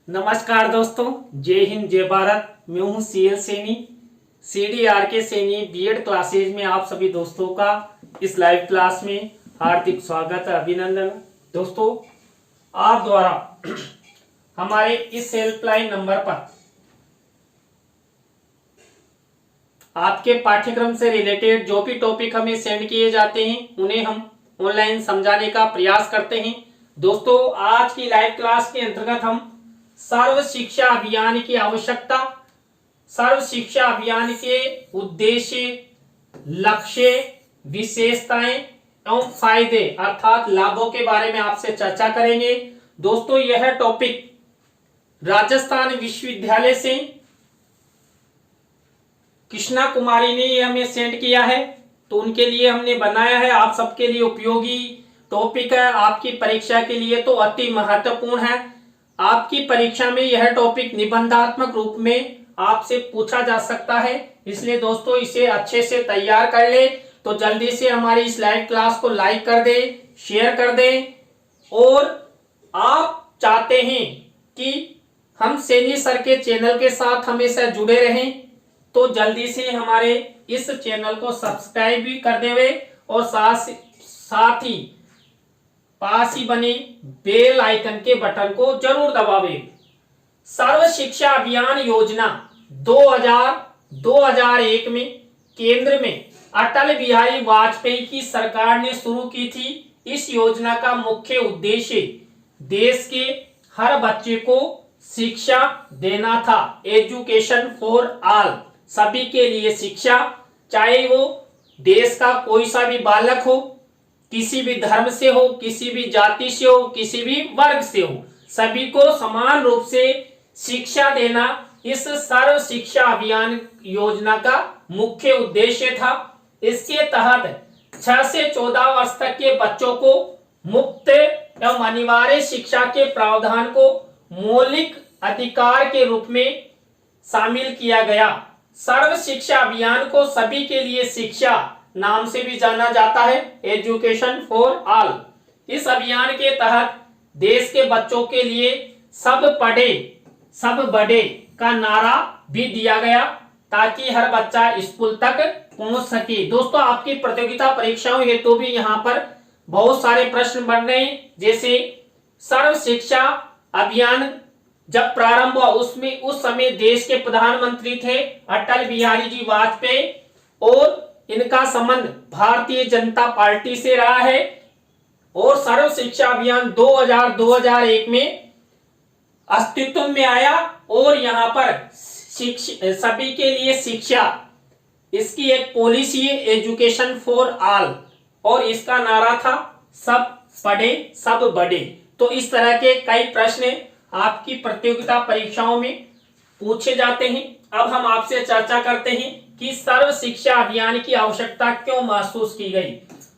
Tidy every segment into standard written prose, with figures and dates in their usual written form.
नमस्कार दोस्तों, जय हिंद जय भारत। मैं हूं CL Saini, CDRK Saini BEd classes में आप सभी दोस्तों का इस लाइव क्लास में हार्दिक स्वागत है, अभिनंदन। दोस्तों, आप द्वारा हमारे इस हेल्पलाइन नंबर पर आपके पाठ्यक्रम से रिलेटेड जो भी टॉपिक हमें सेंड किए जाते हैं उन्हें हम ऑनलाइन समझाने का प्रयास करते हैं। दोस्तों, आज की लाइव क्लास के अंतर्गत हम सर्व शिक्षा अभियान की आवश्यकता, सर्व शिक्षा अभियान के उद्देश्य, लक्ष्य, विशेषताएं एवं फायदे अर्थात लाभों के बारे में आपसे चर्चा करेंगे। दोस्तों, यह टॉपिक राजस्थान विश्वविद्यालय से कृष्णा कुमारी ने ये हमें सेंड किया है, तो उनके लिए हमने बनाया है। आप सबके लिए उपयोगी टॉपिक है, आपकी परीक्षा के लिए तो अति महत्वपूर्ण है। आपकी परीक्षा में यह टॉपिक निबंधात्मक रूप में आपसे पूछा जा सकता है, इसलिए दोस्तों इसे अच्छे से तैयार कर ले। तो जल्दी से हमारी इस लाइव क्लास को लाइक कर दे, शेयर कर दे, और आप चाहते हैं कि हम सैनी सर के चैनल के साथ हमेशा जुड़े रहें तो जल्दी से हमारे इस चैनल को सब्सक्राइब भी कर देवे और साथ ही पास ही बने बेल आइकन के बटन को जरूर दबावे। सर्व शिक्षा अभियान योजना 2001 में केंद्र में अटल बिहारी वाजपेयी की सरकार ने शुरू की थी। इस योजना का मुख्य उद्देश्य देश के हर बच्चे को शिक्षा देना था। एजुकेशन फॉर ऑल, सभी के लिए शिक्षा, चाहे वो देश का कोई सा भी बालक हो, किसी भी धर्म से हो, किसी भी जाति से हो, किसी भी वर्ग से हो, सभी को समान रूप से शिक्षा देना इस सर्व शिक्षा अभियान योजना का मुख्य उद्देश्य था। इसके तहत 6 से 14 वर्ष तक के बच्चों को मुफ्त एवं अनिवार्य शिक्षा के प्रावधान को मौलिक अधिकार के रूप में शामिल किया गया। सर्व शिक्षा अभियान को सभी के लिए शिक्षा नाम से भी जाना जाता है, एजुकेशन फॉर ऑल। इस अभियान के तहत देश के बच्चों के लिए सब पढ़े सब बढ़े का नारा भी दिया गया ताकि हर बच्चा स्कूल तक पहुंच सके। दोस्तों, आपकी प्रतियोगिता परीक्षाओं हेतु भी यहाँ पर बहुत सारे प्रश्न बन रहे हैं। जैसे सर्व शिक्षा अभियान जब प्रारंभ हुआ उसमें उस समय देश के प्रधानमंत्री थे अटल बिहारी जी वाजपेयी, और इनका संबंध भारतीय जनता पार्टी से रहा है। और सर्व शिक्षा अभियान 2001 में अस्तित्व में आया और यहाँ पर सभी के लिए शिक्षा, इसकी एक पॉलिसी है एजुकेशन फॉर ऑल, और इसका नारा था सब पढ़े सब बढ़े। तो इस तरह के कई प्रश्न आपकी प्रतियोगिता परीक्षाओं में पूछे जाते हैं। अब हम आपसे चर्चा करते हैं कि सर्व शिक्षा अभियान की आवश्यकता क्यों महसूस की गई।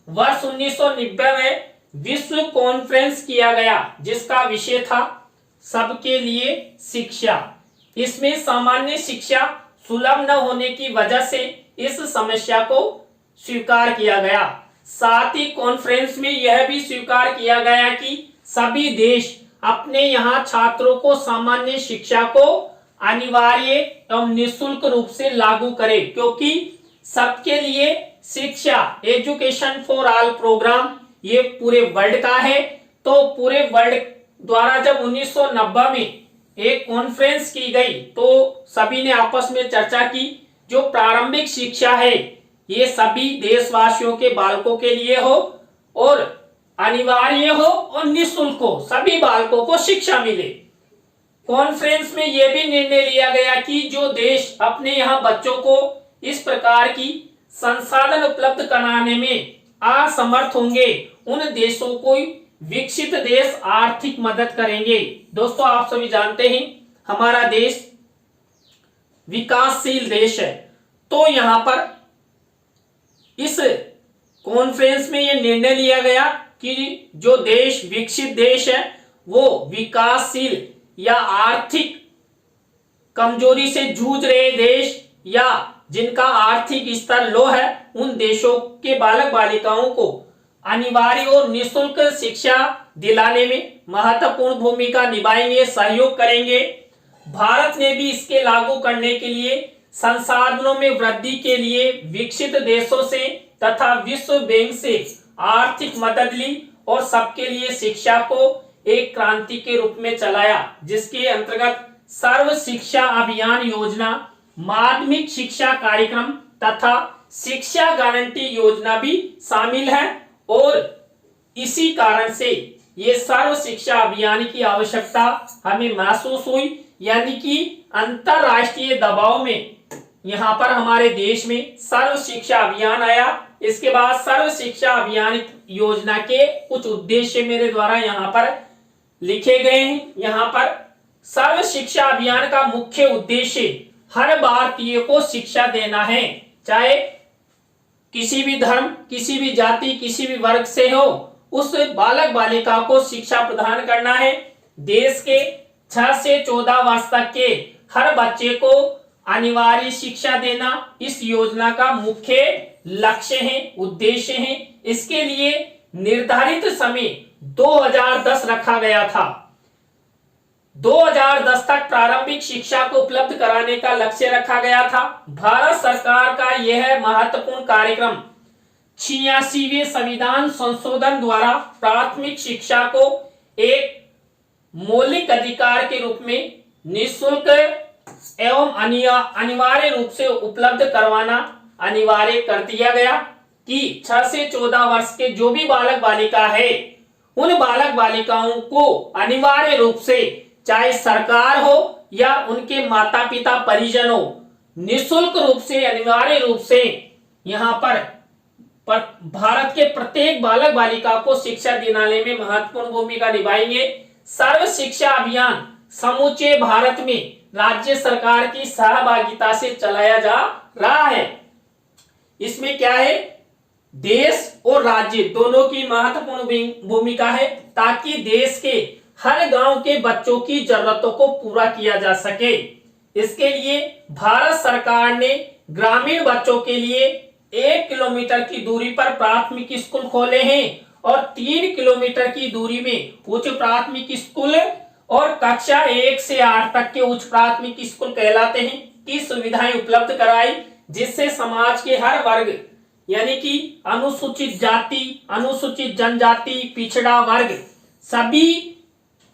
वर्ष 1990 में विश्व कॉन्फ्रेंस किया गया जिसका विषय था सबके लिए शिक्षा। इसमें सामान्य शिक्षा सुलभ न होने की वजह से इस समस्या को स्वीकार किया गया। साथ ही कॉन्फ्रेंस में यह भी स्वीकार किया गया कि सभी देश अपने यहाँ छात्रों को सामान्य शिक्षा को अनिवार्य एवं निःशुल्क रूप से लागू करे, क्योंकि सबके लिए शिक्षा एजुकेशन फॉर ऑल प्रोग्राम ये पूरे वर्ल्ड का है। तो पूरे वर्ल्ड द्वारा जब 1990 में एक कॉन्फ्रेंस की गई तो सभी ने आपस में चर्चा की जो प्रारंभिक शिक्षा है ये सभी देशवासियों के बालकों के लिए हो और अनिवार्य हो और निःशुल्क हो, सभी बालकों को शिक्षा मिले। कॉन्फ्रेंस में यह भी निर्णय लिया गया कि जो देश अपने यहाँ बच्चों को इस प्रकार की संसाधन उपलब्ध कराने में असमर्थ होंगे उन देशों को विकसित देश आर्थिक मदद करेंगे। दोस्तों, आप सभी जानते हैं हमारा देश विकासशील देश है, तो यहाँ पर इस कॉन्फ्रेंस में यह निर्णय लिया गया कि जो देश विकसित देश है वो विकासशील या आर्थिक कमजोरी से जूझ रहे देश या जिनका आर्थिक स्तर लो है उन देशों के बालक बालिकाओं को अनिवार्य और निःशुल्क शिक्षा दिलाने में महत्वपूर्ण भूमिका निभाएंगे, सहयोग करेंगे। भारत ने भी इसके लागू करने के लिए संसाधनों में वृद्धि के लिए विकसित देशों से तथा विश्व बैंक से आर्थिक मदद ली और सबके लिए शिक्षा को एक क्रांति के रूप में चलाया, जिसके अंतर्गत सर्व शिक्षा अभियान योजना, माध्यमिक शिक्षा कार्यक्रम तथा शिक्षा गारंटी योजना भी शामिल है। और इसी कारण से ये सर्व शिक्षा अभियान की आवश्यकता हमें महसूस हुई, यानी कि अंतरराष्ट्रीय दबाव में यहाँ पर हमारे देश में सर्व शिक्षा अभियान आया। इसके बाद सर्व शिक्षा अभियान योजना के कुछ उद्देश्य मेरे द्वारा यहाँ पर लिखे गए हैं। यहाँ पर सर्व शिक्षा अभियान का मुख्य उद्देश्य हर भारतीय को शिक्षा देना है, चाहे किसी भी धर्म, किसी भी जाति, किसी भी वर्ग से हो, उस बालक बालिका को शिक्षा प्रदान करना है। देश के 6 से 14 वर्ष तक के हर बच्चे को अनिवार्य शिक्षा देना इस योजना का मुख्य लक्ष्य है, उद्देश्य है। इसके लिए निर्धारित समय 2010 रखा गया था। 2010 तक प्रारंभिक शिक्षा को उपलब्ध कराने का लक्ष्य रखा गया था। भारत सरकार का यह महत्वपूर्ण कार्यक्रम 86वें संविधान संशोधन द्वारा प्राथमिक शिक्षा को एक मौलिक अधिकार के रूप में निःशुल्क एवं अनिवार्य रूप से उपलब्ध करवाना अनिवार्य कर दिया गया कि 6 से 14 वर्ष के जो भी बालक बालिका है, उन बालक बालिकाओं को अनिवार्य रूप से, चाहे सरकार हो या उनके माता पिता परिजन हो, निःशुल्क रूप से, अनिवार्य रूप से यहाँ पर भारत के प्रत्येक बालक बालिका को शिक्षा दिलाने में महत्वपूर्ण भूमिका निभाएंगे। सर्व शिक्षा अभियान समूचे भारत में राज्य सरकार की सहभागिता से चलाया जा रहा है। इसमें क्या है, देश और राज्य दोनों की महत्वपूर्ण भूमिका है, ताकि देश के हर गांव के बच्चों की जरूरतों को पूरा किया जा सके। इसके लिए भारत सरकार ने ग्रामीण बच्चों के लिए 1 किलोमीटर की दूरी पर प्राथमिक स्कूल खोले हैं और 3 किलोमीटर की दूरी में उच्च प्राथमिक स्कूल और कक्षा 1 से 8 तक के उच्च प्राथमिक स्कूल कहलाते हैं की सुविधाएं उपलब्ध कराई, जिससे समाज के हर वर्ग यानी कि अनुसूचित जाति, अनुसूचित जनजाति, पिछड़ा वर्ग, सभी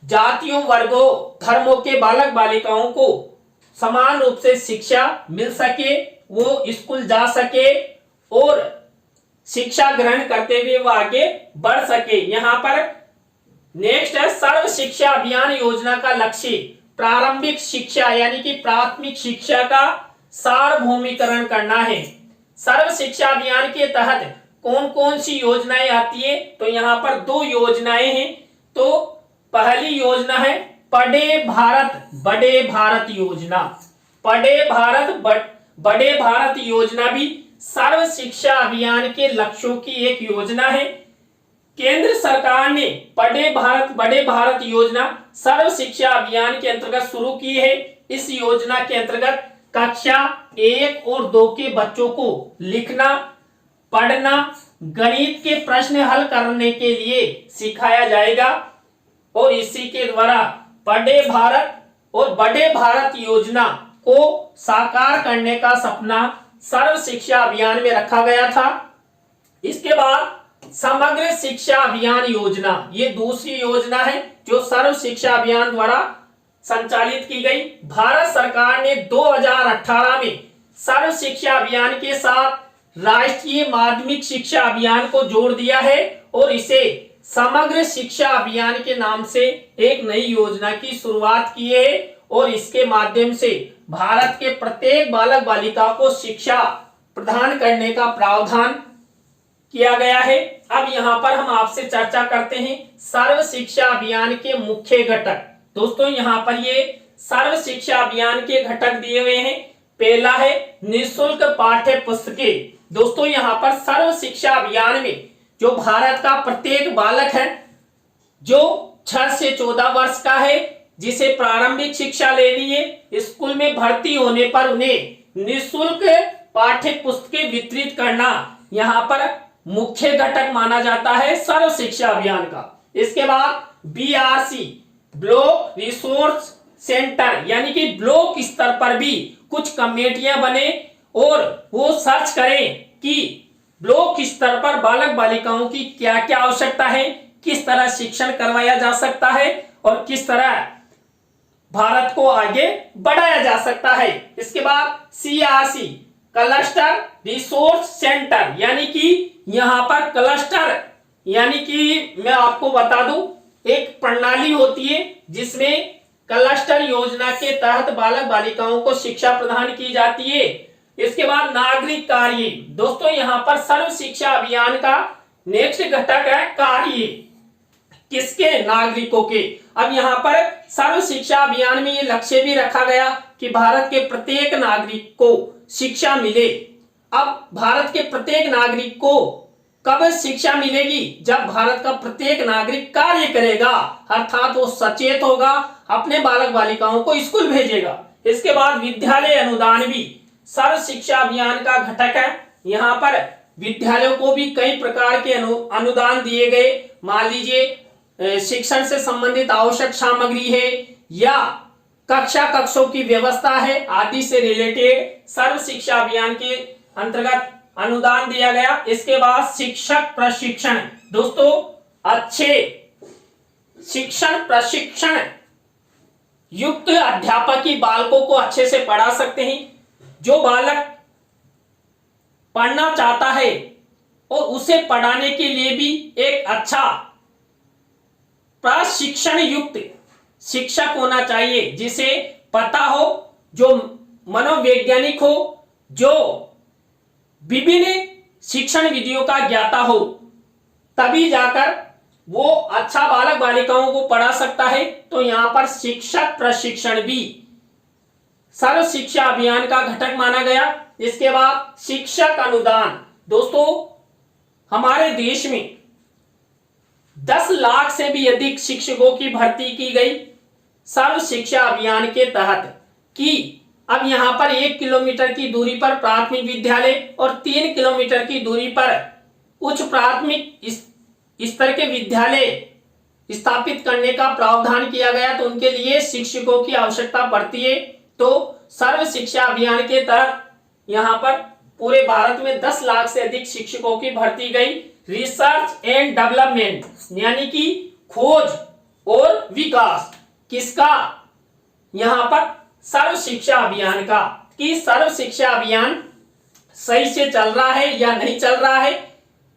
जातियों, वर्गों, धर्मों के बालक बालिकाओं को समान रूप से शिक्षा मिल सके, वो स्कूल जा सके और शिक्षा ग्रहण करते हुए वो आगे बढ़ सके। यहाँ पर नेक्स्ट है सर्व शिक्षा अभियान योजना का लक्ष्य प्रारंभिक शिक्षा यानी कि प्राथमिक शिक्षा का सार्वभौमिकरण करना है। सर्व शिक्षा अभियान के तहत कौन कौन सी योजनाएं आती है, तो यहाँ पर 2 योजनाएं हैं। तो पहली योजना है पढ़े भारत बड़े भारत योजना। पढ़े भारत बड़े भारत योजना भी सर्व शिक्षा अभियान के लक्ष्यों की एक योजना है। केंद्र सरकार ने पढ़े भारत बड़े भारत योजना सर्व शिक्षा अभियान के अंतर्गत शुरू की है। इस योजना के अंतर्गत कक्षा 1 और 2 के बच्चों को लिखना, पढ़ना, गणित के प्रश्न हल करने के लिए सिखाया जाएगा और इसी के द्वारा पढ़े भारत और बड़े भारत योजना को साकार करने का सपना सर्व शिक्षा अभियान में रखा गया था। इसके बाद समग्र शिक्षा अभियान योजना, ये दूसरी योजना है जो सर्व शिक्षा अभियान द्वारा संचालित की गई। भारत सरकार ने 2018 में सर्व शिक्षा अभियान के साथ राष्ट्रीय माध्यमिक शिक्षा अभियान को जोड़ दिया है और इसे समग्र शिक्षा अभियान के नाम से एक नई योजना की शुरुआत की है और इसके माध्यम से भारत के प्रत्येक बालक बालिका को शिक्षा प्रदान करने का प्रावधान किया गया है। अब यहाँ पर हम आपसे चर्चा करते हैं सर्व शिक्षा अभियान के मुख्य घटक। दोस्तों यहाँ पर ये सर्व शिक्षा अभियान के घटक दिए हुए हैं। पहला है निःशुल्क पाठ्य पुस्तकें। दोस्तों यहाँ पर सर्व शिक्षा अभियान में जो भारत का प्रत्येक बालक है जो 6 से 14 वर्ष का है, जिसे प्रारंभिक शिक्षा लेनी है, स्कूल में भर्ती होने पर उन्हें निःशुल्क पाठ्य पुस्तकें वितरित करना यहाँ पर मुख्य घटक माना जाता है सर्व शिक्षा अभियान का। इसके बाद BRC ब्लॉक रिसोर्स सेंटर, यानी कि ब्लॉक स्तर पर भी कुछ कमेटियां बने और वो सर्च करें कि ब्लॉक स्तर पर बालक बालिकाओं की क्या क्या आवश्यकता है, किस तरह शिक्षण करवाया जा सकता है और किस तरह भारत को आगे बढ़ाया जा सकता है। इसके बाद CRC क्लस्टर रिसोर्स सेंटर, यानी कि यहां पर क्लस्टर, यानी कि मैं आपको बता दूं एक प्रणाली होती है जिसमें क्लस्टर योजना के तहत बालक बालिकाओं को शिक्षा प्रदान की जाती है। इसके बाद नागरिक कार्य, दोस्तों यहां पर सर्व शिक्षा अभियान का नेक्स्ट घटक है कार्य, किसके, नागरिकों के। अब यहां पर सर्व शिक्षा अभियान में ये लक्ष्य भी रखा गया कि भारत के प्रत्येक नागरिक को शिक्षा मिले। अब भारत के प्रत्येक नागरिक को कब शिक्षा मिलेगी, जब भारत का प्रत्येक नागरिक कार्य करेगा, अर्थात वो सचेत होगा, अपने बालक बालिकाओं को स्कूल भेजेगा। इसके बाद विद्यालय अनुदान भी सर्व शिक्षा अभियान का घटक है। यहाँ पर विद्यालयों को भी कई प्रकार के अनुदान दिए गए। मान लीजिए शिक्षण से संबंधित आवश्यक सामग्री है या कक्षों की व्यवस्था है आदि से रिलेटेड सर्व शिक्षा अभियान के अंतर्गत अनुदान दिया गया। इसके बाद शिक्षक प्रशिक्षण, दोस्तों अच्छे शिक्षण प्रशिक्षण युक्त अध्यापक ही बालकों को अच्छे से पढ़ा सकते हैं। जो बालक पढ़ना चाहता है और उसे पढ़ाने के लिए भी एक अच्छा प्रशिक्षण युक्त शिक्षक होना चाहिए, जिसे पता हो, जो मनोवैज्ञानिक हो, जो विभिन्न शिक्षण विधियों का ज्ञाता हो, तभी जाकर वो अच्छा बालक बालिकाओं को पढ़ा सकता है। तो यहां पर शिक्षक प्रशिक्षण भी सर्व शिक्षा अभियान का घटक माना गया। इसके बाद शिक्षक अनुदान, दोस्तों हमारे देश में 10 लाख से भी अधिक शिक्षकों की भर्ती की गई सर्व शिक्षा अभियान के तहत। कि अब यहां पर 1 किलोमीटर की दूरी पर प्राथमिक विद्यालय और 3 किलोमीटर की दूरी पर उच्च प्राथमिक स्तर के विद्यालय स्थापित करने का प्रावधान किया गया, तो उनके लिए शिक्षकों की आवश्यकता पड़ती है। तो सर्व शिक्षा अभियान के तहत यहां पर पूरे भारत में 10 लाख से अधिक शिक्षकों की भर्ती गई। रिसर्च एंड डेवलपमेंट, यानी कि खोज और विकास, किसका, यहां पर सर्व शिक्षा अभियान का, कि सर्व शिक्षा अभियान सही से चल रहा है या नहीं चल रहा है,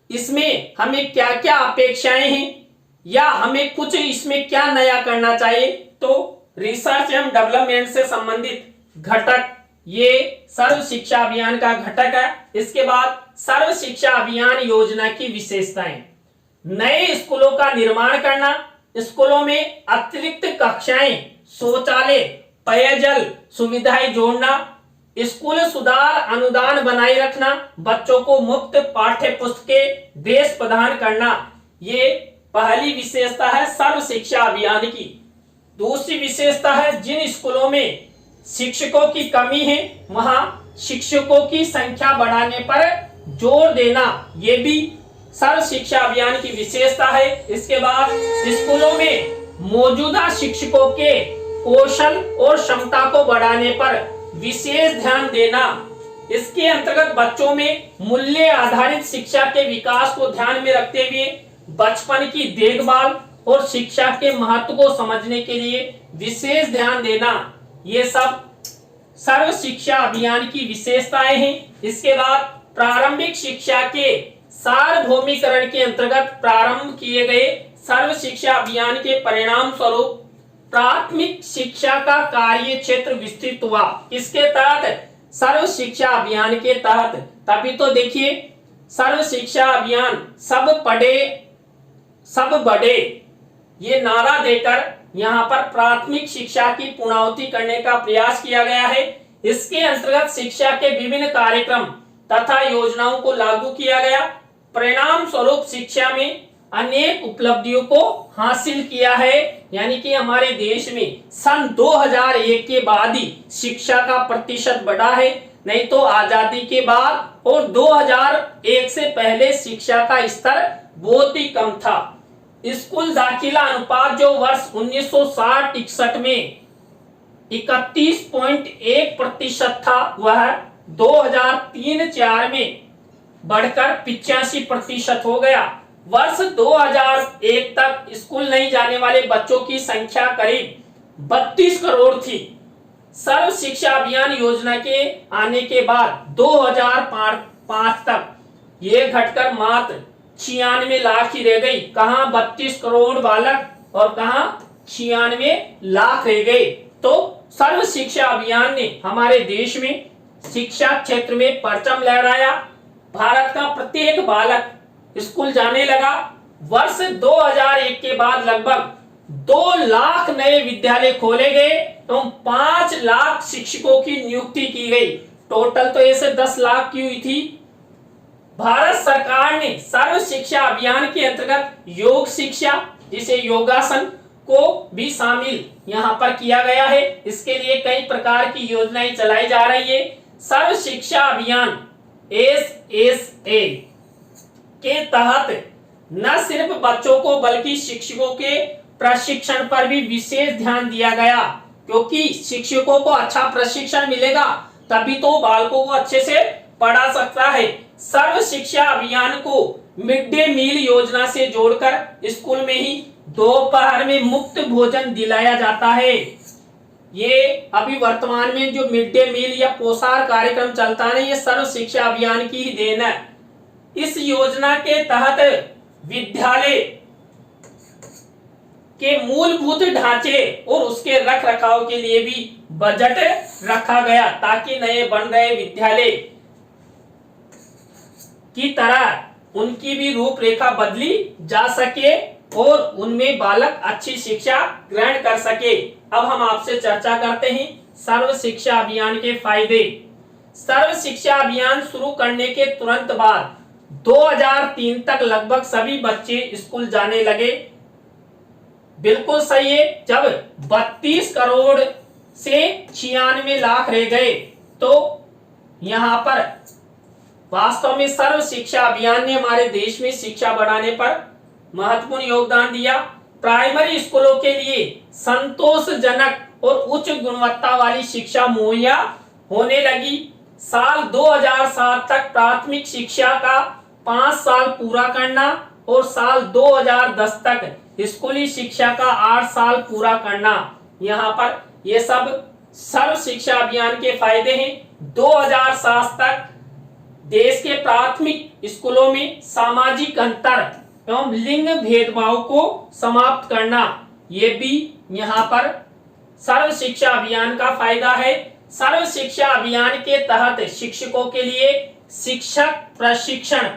इसमें हमें क्या क्या अपेक्षाएं हैं या हमें कुछ इसमें क्या नया करना चाहिए। तो रिसर्च एवं डेवलपमेंट से संबंधित घटक ये सर्व शिक्षा अभियान का घटक है। इसके बाद सर्व शिक्षा अभियान योजना की विशेषताएं, नए स्कूलों का निर्माण करना, स्कूलों में अतिरिक्त कक्षाएं, शौचालय, पेयजल सुविधाएं जोड़ना, स्कूल सुधार अनुदान बनाए रखना, बच्चों को मुफ्त पाठ्य पुस्तकें देश प्रदान करना, ये पहली विशेषता है सर्व शिक्षा अभियान की। दूसरी विशेषता है जिन स्कूलों में शिक्षकों की कमी है वहां शिक्षकों की संख्या बढ़ाने पर जोर देना, ये भी सर्व शिक्षा अभियान की विशेषता है। इसके बाद स्कूलों में मौजूदा शिक्षकों के कौशल और क्षमता को बढ़ाने पर विशेष ध्यान देना। इसके अंतर्गत बच्चों में मूल्य आधारित शिक्षा के विकास को ध्यान में रखते हुए बचपन की देखभाल और शिक्षा के महत्व को समझने के लिए विशेष ध्यान देना, ये सब सर्व शिक्षा अभियान की विशेषताएं हैं। इसके बाद प्रारंभिक शिक्षा के सार्वभौमिकरण के अंतर्गत प्रारंभ किए गए सर्व शिक्षा अभियान के परिणाम स्वरूप प्राथमिक शिक्षा का कार्य क्षेत्र विस्तृत हुआ। किसके तहत? सर्व शिक्षा अभियान के तहत। तभी तो देखिए सर्व शिक्षा अभियान सब पढ़े सब बढ़े, ये नारा देकर यहाँ पर प्राथमिक शिक्षा की पूर्णाहुति करने का प्रयास किया गया है। इसके अंतर्गत शिक्षा के विभिन्न कार्यक्रम तथा योजनाओं को लागू किया गया। परिणाम स्वरूप शिक्षा में अनेक उपलब्धियों को हासिल किया है। यानी कि हमारे देश में सन 2001 के बाद ही शिक्षा का प्रतिशत बढ़ा है। नहीं तो आजादी के बाद और 2001 से पहले शिक्षा का स्तर बहुत ही कम था। स्कूल दाखिला अनुपात जो वर्ष 1960-61 में 31.1% था, वह 2003-04 में बढ़कर 85% हो गया। वर्ष 2001 तक स्कूल नहीं जाने वाले बच्चों की संख्या करीब 32 करोड़ थी। सर्व शिक्षा अभियान योजना के आने के बाद 2005 तक ये घटकर मात्र 96 लाख ही रह गई। कहां 32 करोड़ बालक और कहां 96 लाख रह गए। तो सर्व शिक्षा अभियान ने हमारे देश में शिक्षा क्षेत्र में परचम लहराया। भारत का प्रत्येक बालक स्कूल जाने लगा। वर्ष 2001 के बाद लगभग 2 लाख नए विद्यालय खोले गए एवं 5 लाख शिक्षकों की नियुक्ति की गई। टोटल तो ऐसे 10 लाख की हुई थी। भारत सरकार ने सर्व शिक्षा अभियान के अंतर्गत योग शिक्षा, जिसे योगासन को भी शामिल यहां पर किया गया है। इसके लिए कई प्रकार की योजनाएं चलाई जा रही है। सर्व शिक्षा अभियान SSA के तहत न सिर्फ बच्चों को बल्कि शिक्षकों के प्रशिक्षण पर भी विशेष ध्यान दिया गया, क्योंकि शिक्षकों को अच्छा प्रशिक्षण मिलेगा तभी तो बालकों को अच्छे से पढ़ा सकता है। सर्व शिक्षा अभियान को मिड डे मील योजना से जोड़कर स्कूल में ही दोपहर में मुफ्त भोजन दिलाया जाता है। ये अभी वर्तमान में जो मिड डे मील या पोषाहार कार्यक्रम चलता है, ये सर्व शिक्षा अभियान की ही देन है। इस योजना के तहत विद्यालय के मूलभूत ढांचे और उसके रख रखाव के लिए भी बजट रखा गया, ताकि नए बन रहे विद्यालय की तरह उनकी भी रूपरेखा बदली जा सके और उनमें बालक अच्छी शिक्षा ग्रहण कर सके। अब हम आपसे चर्चा करते हैं सर्व शिक्षा अभियान के फायदे। सर्व शिक्षा अभियान शुरू करने के तुरंत बाद 2003 तक लगभग सभी बच्चे स्कूल जाने लगे। बिल्कुल सही है। जब 32 करोड़ से 96 लाख रह गए, तो यहां पर वास्तव में सर्व शिक्षा अभियान ने हमारे देश में शिक्षा बढ़ाने पर महत्वपूर्ण योगदान दिया। प्राइमरी स्कूलों के लिए संतोषजनक और उच्च गुणवत्ता वाली शिक्षा मुहैया होने लगी। साल 2007 तक प्राथमिक शिक्षा का 5 साल पूरा करना और साल 2010 तक स्कूली शिक्षा का 8 साल पूरा करना, यहाँ पर ये सब सर्व शिक्षा अभियान के फायदे हैं। 2007 तक देश के प्राथमिक स्कूलों में सामाजिक अंतर एवं लिंग भेदभाव को समाप्त करना, ये भी यहाँ पर सर्व शिक्षा अभियान का फायदा है। सर्व शिक्षा अभियान के तहत शिक्षकों के लिए शिक्षक प्रशिक्षण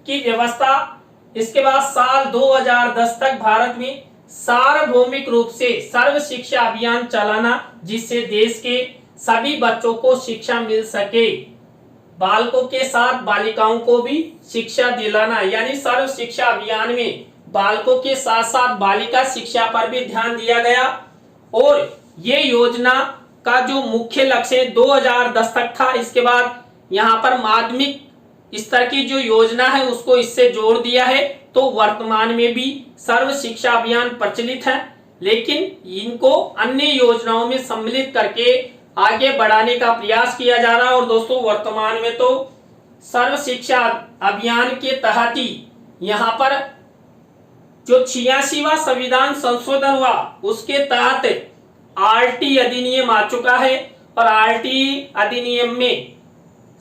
की व्यवस्था। इसके बाद साल 2010 तक भारत में सार्वभौमिक रूप से सर्व शिक्षा अभियान चलाना, जिससे देश के सभी बच्चों को शिक्षा मिल सके। बालकों के साथ बालिकाओं को भी शिक्षा दिलाना, यानी सर्व शिक्षा अभियान में बालकों के साथ साथ बालिका शिक्षा पर भी ध्यान दिया गया। और ये योजना का जो मुख्य लक्ष्य 2010 तक था, इसके बाद यहाँ पर माध्यमिक स्तर की जो योजना है उसको इससे जोड़ दिया है। तो वर्तमान में भी सर्व शिक्षा अभियान प्रचलित है, लेकिन इनको अन्य योजनाओं में सम्मिलित करके आगे बढ़ाने का प्रयास किया जा रहा है। और दोस्तों, वर्तमान में तो सर्व शिक्षा अभियान के तहत ही यहाँ पर जो 86वां संविधान संशोधन हुआ, उसके तहत आरटी अधिनियम आ चुका है। और आरटी अधिनियम में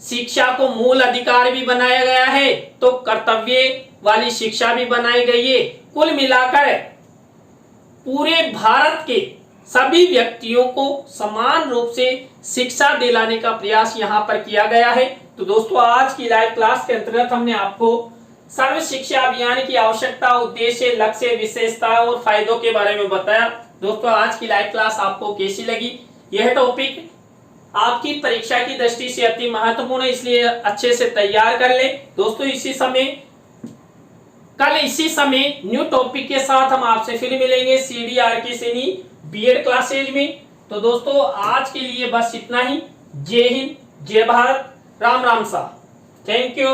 शिक्षा को मूल अधिकार भी बनाया गया है, तो कर्तव्य वाली शिक्षा भी बनाई गई है। कुल मिलाकर पूरे भारत के सभी व्यक्तियों को समान रूप से शिक्षा दिलाने का प्रयास यहाँ पर किया गया है। तो दोस्तों, आज की लाइव क्लास के अंतर्गत हमने आपको सर्व शिक्षा अभियान की आवश्यकता, उद्देश्य, लक्ष्य, विशेषता और फायदों के बारे में बताया। दोस्तों, आज की लाइव क्लास आपको कैसी लगी? यह टॉपिक आपकी परीक्षा की दृष्टि से अति महत्वपूर्ण है, इसलिए अच्छे से तैयार कर ले। दोस्तों, कल इसी समय न्यू टॉपिक के साथ हम आपसे फिर मिलेंगे CDR की सैनी बीएड क्लासेज में। तो दोस्तों, आज के लिए बस इतना ही। जय हिंद, जय भारत, राम राम सा। Thank you.